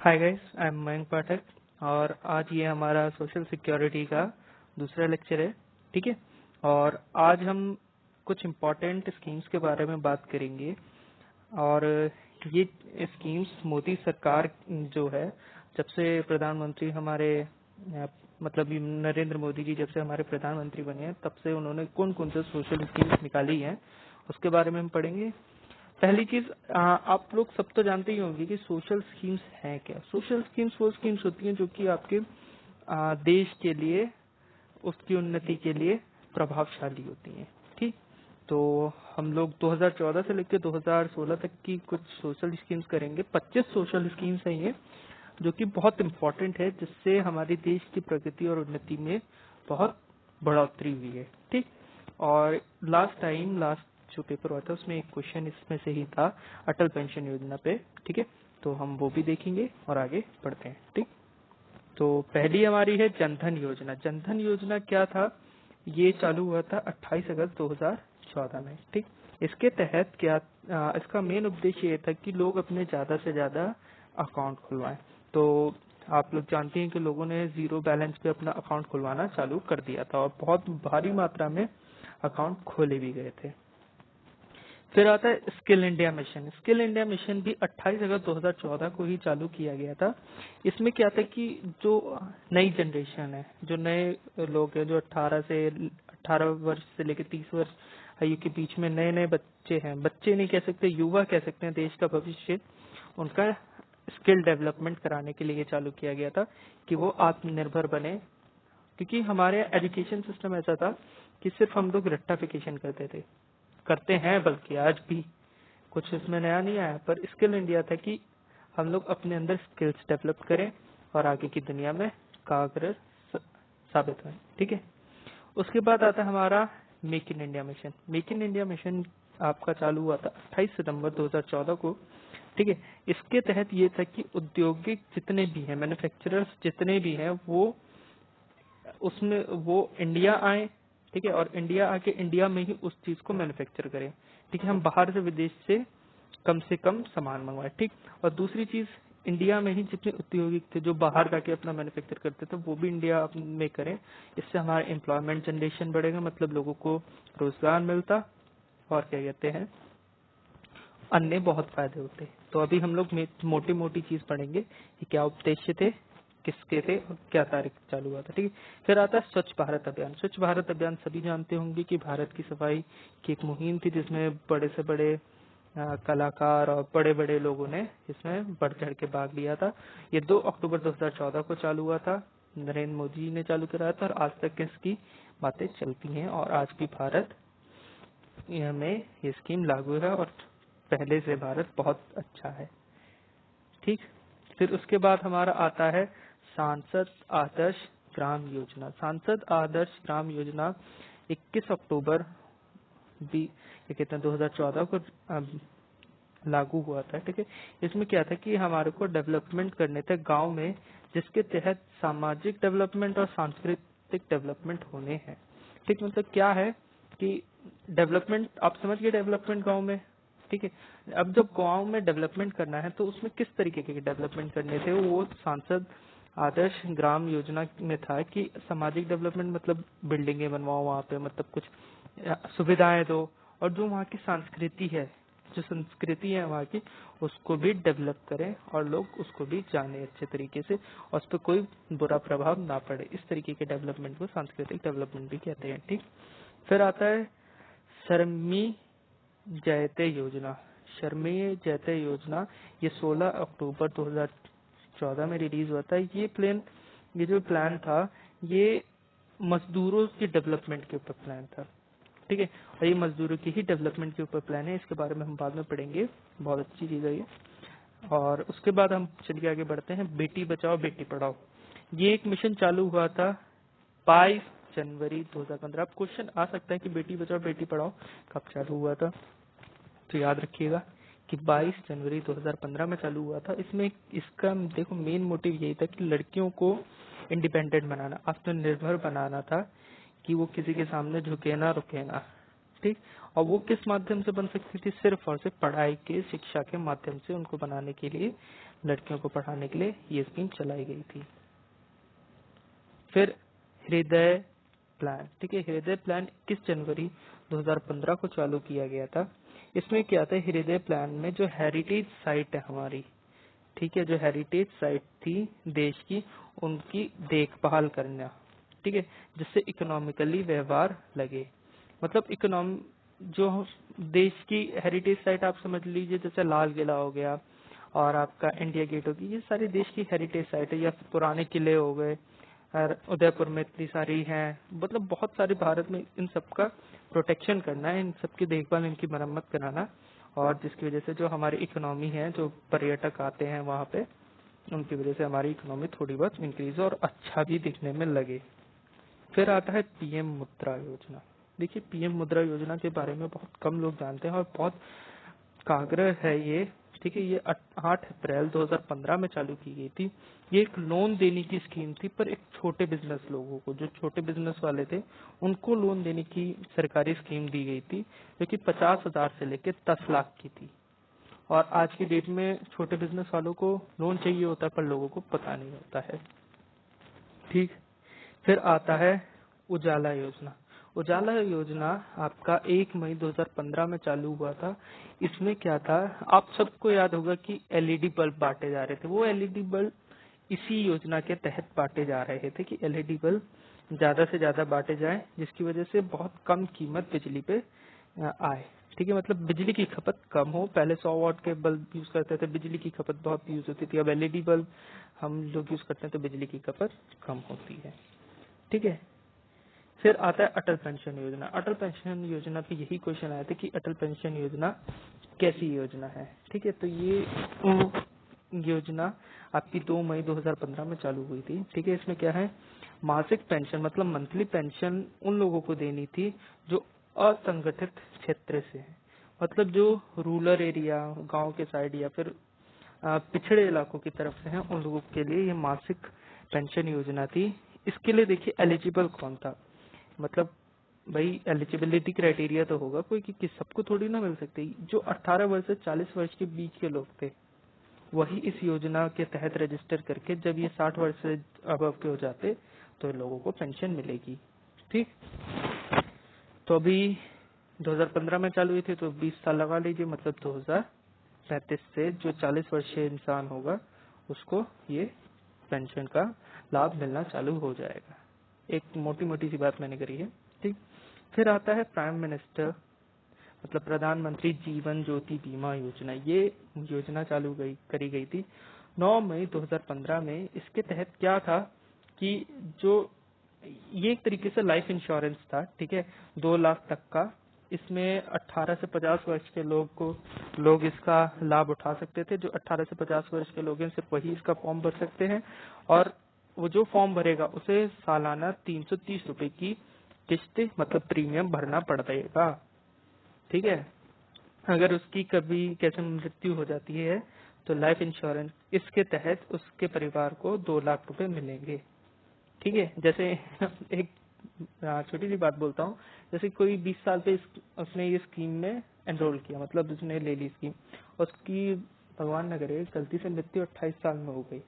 Hi guys, I am Mayank Pathak और आज ये हमारा सोशल सिक्योरिटी का दूसरा लेक्चर है। ठीक है। और आज हम कुछ इम्पोर्टेंट स्कीम्स के बारे में बात करेंगे। और ये स्कीम्स मोदी सरकार जो है, जब से प्रधानमंत्री हमारे मतलब ये नरेंद्र मोदी जी जब से हमारे प्रधानमंत्री बने हैं, तब से उन्होंने कौन कौन से सोशल स्कीम्स निकाली हैं उसके बारे में हम पढ़ेंगे। पहली चीज, आप लोग सब तो जानते ही होंगे कि सोशल स्कीम्स हैं क्या। सोशल स्कीम्स वो स्कीम्स होती हैं जो कि आपके देश के लिए, उसकी उन्नति के लिए प्रभावशाली होती हैं। ठीक। तो हम लोग 2014 से लेकर 2016 तक की कुछ सोशल स्कीम्स करेंगे। 25 सोशल स्कीम्स हैं ये, जो कि बहुत इम्पोर्टेंट है, जिससे हमारे देश की प्रगति और उन्नति में बहुत बढ़ोतरी हुई है। ठीक। और लास्ट जो पेपर हुआ था उसमें एक क्वेश्चन इसमें से ही था, अटल पेंशन योजना पे। ठीक है। तो हम वो भी देखेंगे और आगे बढ़ते हैं। ठीक। तो पहली हमारी है जनधन योजना। जनधन योजना क्या था? ये चालू हुआ था 28 अगस्त 2014 में। ठीक। इसके तहत क्या, इसका मेन उद्देश्य ये था कि लोग अपने ज्यादा से ज्यादा अकाउंट खुलवाएं। तो आप लोग जानते हैं कि लोगों ने जीरो बैलेंस पे अपना अकाउंट खुलवाना चालू कर दिया था और बहुत भारी मात्रा में अकाउंट खोले भी गए थे। फिर आता है skill India mission. Skill India mission भी 28 अगस्त 2014 को ही चालू किया गया था। इसमें क्या था कि जो नई जनरेशन है, जो नए लोग हैं, जो 18 वर्ष से लेकर 30 वर्ष आयु के बीच में नए नए बच्चे हैं, बच्चे नहीं कह सकते, युवा कह सकते हैं, देश का भविष्य, उनका स्किल डेवलपमेंट कराने के लिए ये चालू किया गया था कि वो आत्मनिर्भर बने। क्योंकि हमारे एजुकेशन सिस्टम ऐसा था कि सिर्फ हम लोग रट्टाफिकेशन करते हैं, बल्कि आज भी कुछ इसमें नया नहीं आया। पर स्किल इंडिया था कि हम लोग अपने अंदर स्किल्स डेवलप करें और आगे की दुनिया में कागरर साबित हुए। ठीक है। उसके बाद आता है हमारा make in India mission. Make in India mission आपका चालू हुआ था 28 सितंबर 2014 को। ठीक है। इसके तहत ये था कि औद्योगिक जितने भी हैं, मैन्युफैक्चरर्स जितने भी हैं, वो इंडिया आए। ठीक है। और इंडिया आके इंडिया में ही उस चीज को मैन्युफैक्चर करें। ठीक है। हम बाहर से, विदेश से कम सामान मंगवाए। ठीक। और दूसरी चीज, इंडिया में ही जितने औद्योगिक थे जो बाहर जाके अपना मैन्युफैक्चर करते थे, वो भी इंडिया में करें। इससे हमारा एम्प्लॉयमेंट जनरेशन बढ़ेगा, मतलब लोगों को रोजगार मिलता और क्या कहते हैं, अन्य बहुत फायदे होते। तो अभी हम लोग मोटी मोटी चीज पढ़ेंगे कि क्या उद्देश्य थे, किसके थे और क्या तारीख चालू हुआ था। ठीक है। फिर आता है स्वच्छ भारत अभियान। स्वच्छ भारत अभियान सभी जानते होंगे कि भारत की सफाई की एक मुहिम थी, जिसमें बड़े से बड़े कलाकार और बड़े बड़े लोगों ने इसमें बढ़ चढ़ के भाग लिया था। ये 2 अक्टूबर 2014 को चालू हुआ था। नरेंद्र मोदी जी ने चालू कराया था और आज तक इसकी बातें चलती हैं और आज भी भारत में ये स्कीम लागू है और पहले से भारत बहुत अच्छा है। ठीक। फिर उसके बाद हमारा आता है सांसद आदर्श ग्राम योजना। सांसद आदर्श ग्राम योजना 21 अक्टूबर ये कहते हैं 2014 को लागू हुआ था। ठीक है। इसमें क्या था कि हमारे को डेवलपमेंट करने थे गांव में, जिसके तहत सामाजिक डेवलपमेंट और सांस्कृतिक डेवलपमेंट होने हैं। ठीक। मतलब क्या है कि डेवलपमेंट, आप समझ गए डेवलपमेंट गांव में। ठीक है। अब जब गांव में डेवलपमेंट करना है तो उसमें किस तरीके के डेवलपमेंट करने थे, वो सांसद आदर्श ग्राम योजना में था कि सामाजिक डेवलपमेंट मतलब बिल्डिंगें बनवाओ वहाँ पे, मतलब कुछ सुविधाएं दो, और जो वहाँ की संस्कृति है, जो संस्कृति है वहाँ की, उसको भी डेवलप करें और लोग उसको भी जाने अच्छे तरीके से और उस पर कोई बुरा प्रभाव ना पड़े। इस तरीके के डेवलपमेंट को सांस्कृतिक डेवलपमेंट भी कहते हैं। ठीक। फिर आता है शर्मी जयते योजना। शर्मी जयते योजना ये 16 अक्टूबर 2014 में रिलीज हुआ था। ये जो प्लान था, ये मजदूरों की डेवलपमेंट के ऊपर प्लान था। ठीक है। और ये मजदूरों की ही डेवलपमेंट के ऊपर प्लान है। इसके बारे में हम बाद में पढ़ेंगे, बहुत अच्छी चीज है ये। और उसके बाद हम चलिए आगे बढ़ते हैं, बेटी बचाओ बेटी पढ़ाओ। ये एक मिशन चालू हुआ था 22 जनवरी 2015। अब क्वेश्चन आ सकता है कि बेटी बचाओ बेटी पढ़ाओ कब चालू हुआ था, तो याद रखिएगा कि 22 जनवरी 2015 में चालू हुआ था। इसमें इसका देखो मेन मोटिव यही था कि लड़कियों को इंडिपेंडेंट बनाना, आत्मनिर्भर बनाना था, कि वो किसी के सामने झुके ना रुके ना। ठीक। और वो किस माध्यम से बन सकती थी? सिर्फ और सिर्फ पढ़ाई के, शिक्षा के माध्यम से उनको बनाने के लिए, लड़कियों को पढ़ाने के लिए ये स्कीम चलाई गई थी। फिर हृदय प्लान, ठीक है। हृदय प्लान 21 जनवरी 2015 को चालू किया गया था। इसमें क्या था? हृदय प्लान में जो हेरिटेज साइट है हमारी, ठीक है, जो हेरिटेज साइट थी देश की, उनकी देखभाल करना, ठीक है, जिससे इकोनॉमिकली व्यवहार लगे। मतलब इकोनॉम जो देश की हेरिटेज साइट आप समझ लीजिए, जैसे लाल किला हो गया और आपका इंडिया गेट होगी, ये सारी देश की हेरिटेज साइट है। या पुराने किले हो गए, और उदयपुर में इतनी सारी हैं, मतलब बहुत सारे भारत में, इन सब का प्रोटेक्शन करना है, इन सब की देखभाल, इनकी मरम्मत कराना, और जिसकी वजह से जो हमारी इकोनॉमी है, जो पर्यटक आते हैं वहाँ पे, उनकी वजह से हमारी इकोनॉमी थोड़ी बहुत इंक्रीज और अच्छा भी दिखने में लगे। फिर आता है पीएम मुद्रा योजना। देखिए, पीएम मुद्रा योजना के बारे में बहुत कम लोग जानते हैं और बहुत कागरह है ये, ठीक है। ये 8 अप्रैल 2015 में चालू की गई थी। ये एक लोन देने की स्कीम थी, पर एक छोटे बिजनेस लोगों को, जो छोटे बिजनेस वाले थे, उनको लोन देने की सरकारी स्कीम दी गई थी, जो कि 50,000 से लेकर 10 लाख की थी। और आज की डेट में छोटे बिजनेस वालों को लोन चाहिए होता है, पर लोगों को पता नहीं होता है, ठीक। फिर आता है उजाला योजना। उजाला योजना आपका 1 मई 2015 में चालू हुआ था। इसमें क्या था? आप सबको याद होगा कि एलईडी बल्ब बांटे जा रहे थे। वो एलईडी बल्ब इसी योजना के तहत बांटे जा रहे थे कि एलईडी बल्ब ज्यादा से ज्यादा बांटे जाएं, जिसकी वजह से बहुत कम कीमत बिजली पे आए, ठीक है। मतलब बिजली की खपत कम हो। पहले 100 वाट के बल्ब यूज करते थे, बिजली की खपत बहुत यूज होती थी। अब एलईडी बल्ब हम लोग यूज करते हैं तो बिजली की खपत कम होती है, ठीक है। फिर आता है अटल पेंशन योजना। अटल पेंशन योजना पे यही क्वेश्चन आया था कि अटल पेंशन योजना कैसी योजना है, ठीक है। तो ये योजना आपकी 2 मई 2015 में चालू हुई थी, ठीक है। इसमें क्या है? मासिक पेंशन, मतलब मंथली पेंशन उन लोगों को देनी थी जो असंगठित क्षेत्र से है, मतलब जो रूरल एरिया, गांव के साइड या फिर पिछड़े इलाकों की तरफ से हैं, उन लोगों के लिए ये मासिक पेंशन योजना थी। इसके लिए देखिए एलिजिबल कौन था, मतलब भाई एलिजिबिलिटी क्राइटेरिया तो होगा कोई कि सबको थोड़ी ना मिल सकती। जो 18 वर्ष से 40 वर्ष के बीच के लोग थे, वही इस योजना के तहत रजिस्टर करके, जब ये 60 वर्ष से अबव के हो जाते तो लोगों को पेंशन मिलेगी, ठीक। तो अभी 2015 में चालू हुई थी, तो 20 साल लगा लीजिए, मतलब 2035 से जो 40 वर्षीय इंसान होगा उसको ये पेंशन का लाभ मिलना चालू हो जाएगा। एक मोटी मोटी सी बात मैंने करी है, ठीक। फिर आता है प्राइम मिनिस्टर, मतलब प्रधानमंत्री जीवन ज्योति बीमा योजना। ये योजना करी गई थी 9 मई 2015 में। इसके तहत क्या था कि जो ये एक तरीके से लाइफ इंश्योरेंस था, ठीक है, 2 लाख तक का। इसमें 18 से 50 वर्ष के लोग इसका लाभ उठा सकते थे। जो 18 से 50 वर्ष के लोग हैं, सिर्फ वही इसका फॉर्म भर सकते हैं, और वो जो फॉर्म भरेगा उसे सालाना 330 रुपए की किस्त, मतलब प्रीमियम भरना पड़ेगा, ठीक है। अगर उसकी कभी कैसे मृत्यु हो जाती है तो लाइफ इंश्योरेंस इसके तहत उसके परिवार को 2 लाख रुपए मिलेंगे, ठीक है। जैसे एक छोटी सी बात बोलता हूँ, जैसे कोई 20 साल पे उसने ये स्कीम में एनरोल किया, मतलब उसने ले ली स्कीम, उसकी भगवान न करे गलती से मृत्यु 28 साल में हो गई,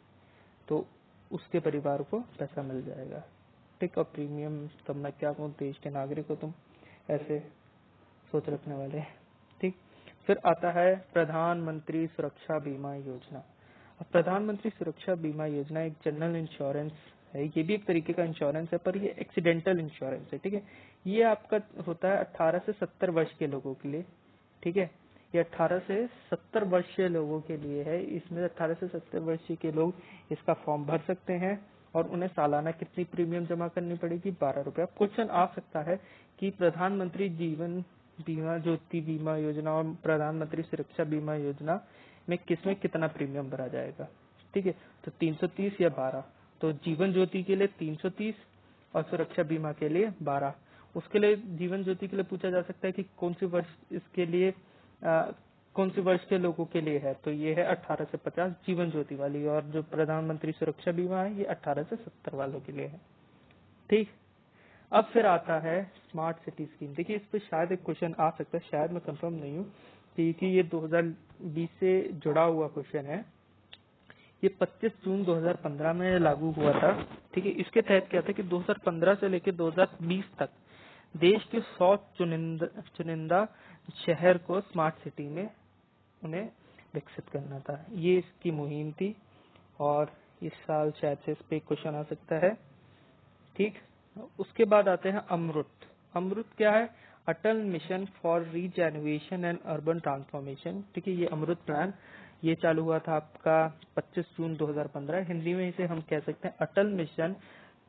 तो उसके परिवार को पैसा मिल जाएगा, ठीक। और प्रीमियम, तब मैं क्या कहूँ, देश के नागरिक हो तुम ऐसे सोच रखने वाले, ठीक। फिर आता है प्रधानमंत्री सुरक्षा बीमा योजना। अब प्रधानमंत्री सुरक्षा बीमा योजना एक जनरल इंश्योरेंस है। ये भी एक तरीके का इंश्योरेंस है, पर ये एक्सीडेंटल इंश्योरेंस है, ठीक है। ये आपका होता है 18 से 70 वर्ष के लोगों के लिए, ठीक है। ये 18 से 70 वर्षीय लोगों के लिए है। इसमें 18 से 70 वर्षीय के लोग इसका फॉर्म भर सकते हैं, और उन्हें सालाना कितनी प्रीमियम जमा करनी पड़ेगी? 12 रुपए। अब क्वेश्चन आ सकता है कि प्रधानमंत्री जीवन बीमा ज्योति बीमा योजना और प्रधानमंत्री सुरक्षा बीमा योजना में किसमें कितना प्रीमियम भरा जाएगा, ठीक है। तो 330 या 12। तो जीवन ज्योति के लिए 330 और सुरक्षा बीमा के लिए 12। उसके लिए जीवन ज्योति के लिए पूछा जा सकता है कि कौन सी वर्ष इसके लिए कौन सी वर्ष के लोगों के लिए है, तो ये है 18 से 50 जीवन ज्योति वाली, और जो प्रधानमंत्री सुरक्षा बीमा है ये 18 से 70 वालों के लिए है, ठीक। अब फिर आता है स्मार्ट सिटी स्कीम। देखिए इस पे शायद एक क्वेश्चन आ सकता है, शायद मैं कंफर्म नहीं हूँ, क्योंकि ये 2020 से जुड़ा हुआ क्वेश्चन है। ये 25 जून 2015 में लागू हुआ था। ठीक है, इसके तहत क्या था कि 2015 से लेकर 2020 तक देश के 100 चुनिंदा शहर को स्मार्ट सिटी में उन्हें विकसित करना था। ये इसकी मुहिम थी और इस साल शायद से इस पे क्वेश्चन आ सकता है। ठीक, उसके बाद आते हैं अमृत। अमृत क्या है? Atal mission for regeneration and urban transformation. ठीक है, ये अमृत प्लान ये चालू हुआ था आपका 25 जून 2015। हिंदी में इसे हम कह सकते हैं अटल मिशन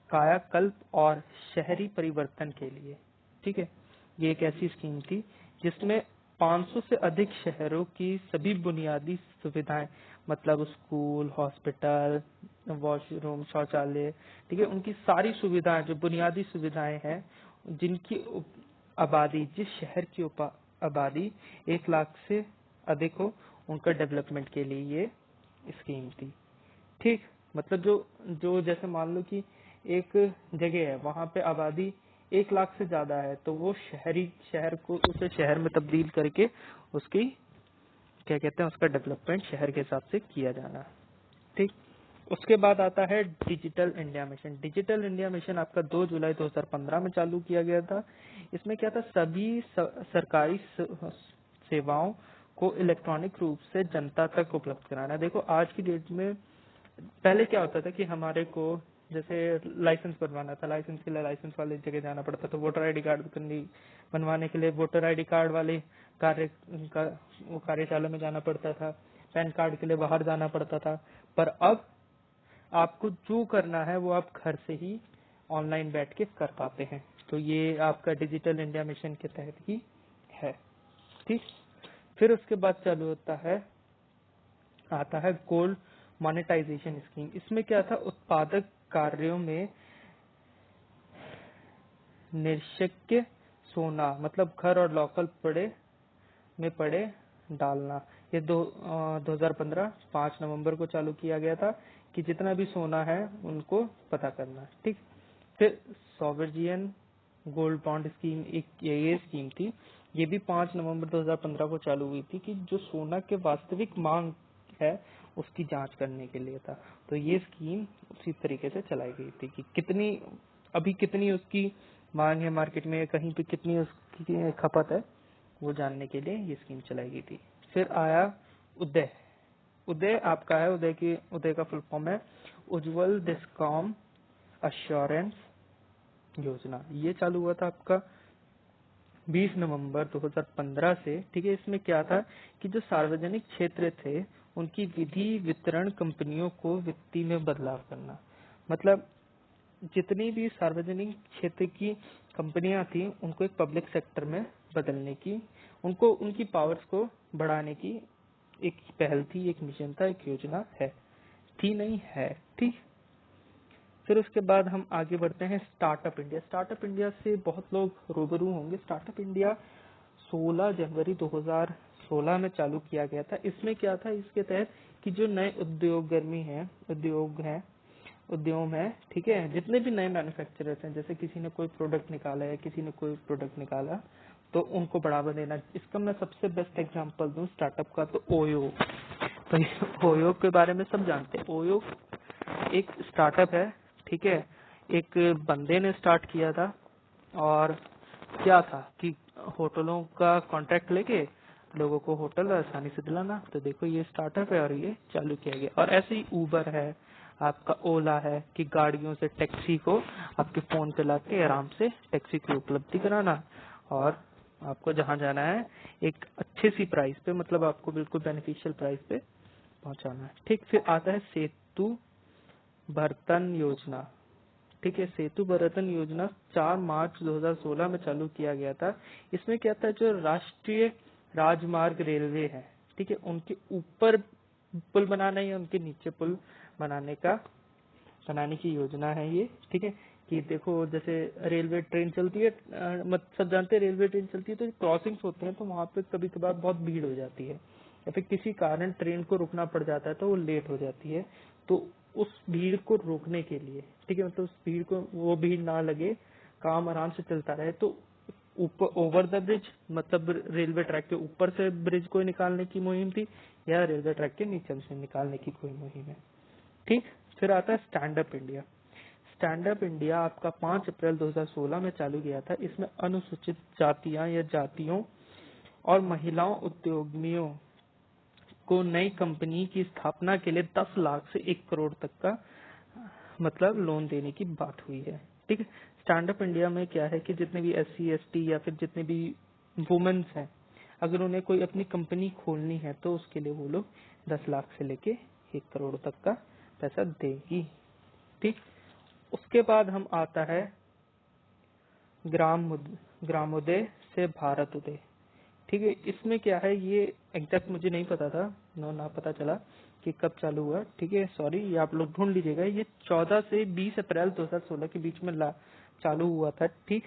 कायाकल्प और शहरी परिवर्तन के लिए। ठीक है, ये एक ऐसी स्कीम थी जिसमें 500 से अधिक शहरों की सभी बुनियादी सुविधाएं, मतलब स्कूल, हॉस्पिटल, वॉशरूम, शौचालय, ठीक है, उनकी सारी सुविधाएं, जो बुनियादी सुविधाएं हैं, जिनकी आबादी, जिस शहर की आबादी 1 लाख से अधिक हो, उनका डेवलपमेंट के लिए ये स्कीम थी। ठीक, मतलब जो जो जैसे मान लो कि एक जगह है, वहां पे आबादी 1 लाख से ज्यादा है, तो वो शहर को उसे शहर में तब्दील करके उसकी क्या कहते हैं, उसका डेवलपमेंट शहर के हिसाब से किया जाना। ठीक, उसके बाद आता है digital India mission. Digital India mission आपका 2 जुलाई 2015 में चालू किया गया था। इसमें क्या था, सभी सरकारी सेवाओं को इलेक्ट्रॉनिक रूप से जनता तक उपलब्ध कराना। देखो आज की डेट में, पहले क्या होता था कि हमारे को जैसे लाइसेंस बनवाना था, लाइसेंस के लिए लाइसेंस वाले जगह जाना पड़ता था, वोटर आईडी कार्ड बनवाने के लिए वोटर आईडी कार्ड वाले कार्यशाला में जाना पड़ता था, पैन कार्ड के लिए बाहर जाना पड़ता था। पर अब आपको जो करना है वो आप घर से ही ऑनलाइन बैठ के कर पाते हैं। तो ये आपका डिजिटल इंडिया मिशन के तहत ही है। ठीक, फिर उसके बाद चालू आता है गोल्ड मोनेटाइजेशन स्कीम। इसमें क्या था, उत्पादक कार्यों में निरशक्य सोना, मतलब घर और लोकल पड़े डालना। ये 2015 5 नवंबर को चालू किया गया था कि जितना भी सोना है उनको पता करना। ठीक, फिर सॉवरेजियन गोल्ड बॉन्ड स्कीम, एक ये स्कीम थी। ये भी 5 नवंबर 2015 को चालू हुई थी कि जो सोना के वास्तविक मांग है उसकी जांच करने के लिए था। तो ये स्कीम उसी तरीके से चलाई गई थी कि कितनी उसकी मांग है मार्केट में, कहीं पे कितनी उसकी खपत है, वो जानने के लिए ये स्कीम चलाई गई थी। फिर आया उदय। उदय आपका है, उदय का फुल फॉर्म है उज्जवल डिस्कॉम अश्योरेंस योजना। ये चालू हुआ था आपका 20 नवंबर 2015 से। ठीक है, इसमें क्या था कि जो सार्वजनिक क्षेत्र थे उनकी विधि वितरण कंपनियों को वित्तीय में बदलाव करना। मतलब जितनी भी सार्वजनिक क्षेत्र की कंपनियां थी उनको एक पब्लिक सेक्टर में बदलने की, उनको उनकी पावर्स को बढ़ाने की एक पहल थी, एक मिशन था, एक योजना है, थी नहीं है। ठीक, फिर उसके बाद हम आगे बढ़ते हैं स्टार्टअप इंडिया। स्टार्टअप इंडिया से बहुत लोग रूबरू होंगे। स्टार्टअप इंडिया 16 जनवरी 2016 में चालू किया गया था। इसमें क्या था, इसके तहत कि जो नए उद्योग है, ठीक है, जितने भी नए मैन्युफैक्चरर्स हैं, जैसे किसी ने कोई प्रोडक्ट निकाला है, किसी ने कोई प्रोडक्ट निकाला, तो उनको बढ़ावा देना। इसका मैं सबसे बेस्ट एग्जांपल दूं स्टार्टअप का, तो ओयो। तो ओयो के बारे में सब जानते हैं। ओयो एक स्टार्टअप है, ठीक है, एक बंदे ने स्टार्ट किया था। और क्या था कि होटलों का कॉन्ट्रैक्ट लेके लोगों को होटल आसानी से दिलाना। तो देखो ये स्टार्टअप है और ये चालू किया गया। और ऐसे ही उबर है, आपका ओला है, कि गाड़ियों से टैक्सी को आपके फोन पे लाके आराम से टैक्सी की उपलब्धि कराना और आपको जहाँ जाना है एक अच्छी सी प्राइस पे, मतलब आपको बिल्कुल बेनिफिशियल प्राइस पे पहुंचाना है। ठीक, फिर आता है सेतु भर्तन योजना। ठीक है, सेतु भर्तन योजना 4 मार्च 2016 में चालू किया गया था। इसमें क्या था, जो राष्ट्रीय राजमार्ग रेलवे है, ठीक है, उनके ऊपर पुल बनाना या उनके नीचे पुल बनाने की योजना है ये। ठीक है, कि देखो जैसे रेलवे ट्रेन चलती है, मत सब जानते हैं, रेलवे ट्रेन चलती है तो क्रॉसिंग्स होते हैं, तो वहाँ पे कभी कभार बहुत भीड़ हो जाती है या फिर किसी कारण ट्रेन को रुकना पड़ जाता है तो वो लेट हो जाती है। तो उस भीड़ को रोकने के लिए, ठीक है, मतलब उस भीड़ को, वो भीड़ ना लगे, काम आराम से चलता रहे, तो ऊपर ओवर द ब्रिज मतलब रेलवे ट्रैक के ऊपर से ब्रिज को निकालने की मुहिम थी, या रेलवे ट्रैक के नीचे से निकालने की कोई मुहिम है। ठीक। फिर आता है stand up India. Stand up India आपका 5 अप्रैल 2016 में चालू किया था। इसमें अनुसूचित जातियां या जातियों और महिलाओं उद्यमियों को नई कंपनी की स्थापना के लिए 10 लाख से 1 करोड़ तक का मतलब लोन देने की बात हुई है। ठीक है। स्टैंड अप इंडिया में क्या है कि जितने भी SC ST या फिर जितने भी वुमेन्स हैं, अगर उन्हें कोई अपनी कंपनी खोलनी है तो उसके लिए वो लोग 10 लाख से लेके 1 करोड़ तक का पैसा देगी। ठीक। उसके बाद हम आता है ग्रामोदय से भारत उदय। ठीक है। इसमें क्या है, ये एग्जैक्ट मुझे नहीं पता था, ना पता चला कि कब चालू हुआ। ठीक है, सॉरी, ये आप लोग ढूंढ लीजिएगा। ये 14 से 20 अप्रैल 2016 के बीच में चालू हुआ था। ठीक।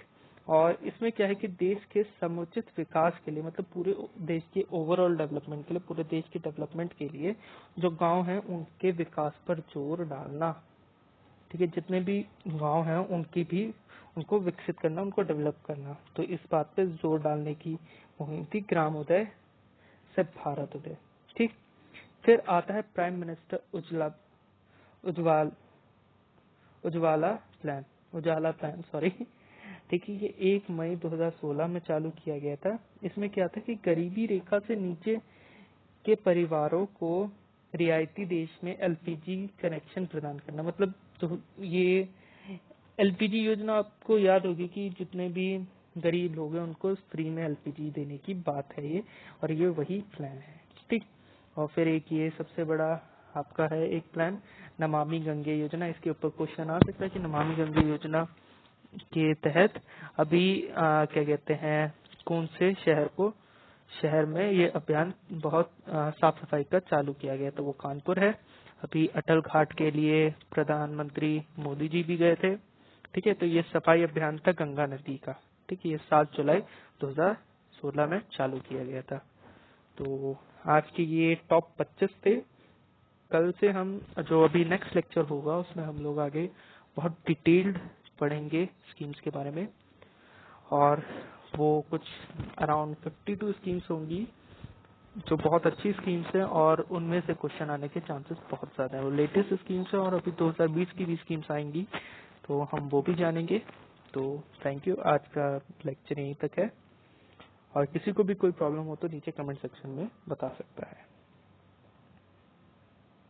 और इसमें क्या है कि देश के समुचित विकास के लिए, मतलब पूरे देश के ओवरऑल डेवलपमेंट के लिए, पूरे देश के डेवलपमेंट के लिए जो गांव हैं उनके विकास पर जोर डालना। ठीक है। जितने भी गांव हैं उनको विकसित करना, उनको डेवलप करना, तो इस बात पे जोर डालने की मुहिम थी ग्रामोदय से भारत उदय। ठीक। फिर आता है प्राइम मिनिस्टर उज्ज्वला उजाला प्लान, सॉरी। ठीक है। ये 1 मई 2016 में चालू किया गया था। इसमें क्या था कि गरीबी रेखा से नीचे के परिवारों को रियायती देश में LPG कनेक्शन प्रदान करना। मतलब तो ये LPG योजना आपको याद होगी कि जितने भी गरीब लोग हैं उनको फ्री में LPG देने की बात है ये, और ये वही प्लान है। ठीक। और फिर एक ये सबसे बड़ा आपका है एक प्लान, नमामि गंगे योजना। इसके ऊपर क्वेश्चन आ सकता है कि नमामि गंगे योजना के तहत अभी क्या कहते हैं, कौन से शहर में ये अभियान बहुत साफ सफाई का चालू किया गया, तो वो कानपुर है। अभी अटल घाट के लिए प्रधानमंत्री मोदी जी भी गए थे। ठीक है। तो ये सफाई अभियान था गंगा नदी का। ठीक है। ये 7 जुलाई 2016 में चालू किया गया था। तो आज की ये टॉप 25 थे। कल से हम जो अभी नेक्स्ट लेक्चर होगा उसमें हम लोग आगे बहुत डिटेल्ड पढ़ेंगे स्कीम्स के बारे में, और वो कुछ अराउंड 52 स्कीम्स होंगी जो बहुत अच्छी स्कीम्स हैं, और उनमें से क्वेश्चन आने के चांसेस बहुत ज्यादा है। वो लेटेस्ट स्कीम्स है, और अभी 2020 की भी स्कीम्स आएंगी, तो हम वो भी जानेंगे। तो थैंक यू। आज का लेक्चर यहीं तक है, और किसी को भी कोई प्रॉब्लम हो तो नीचे कमेंट सेक्शन में बता सकता है।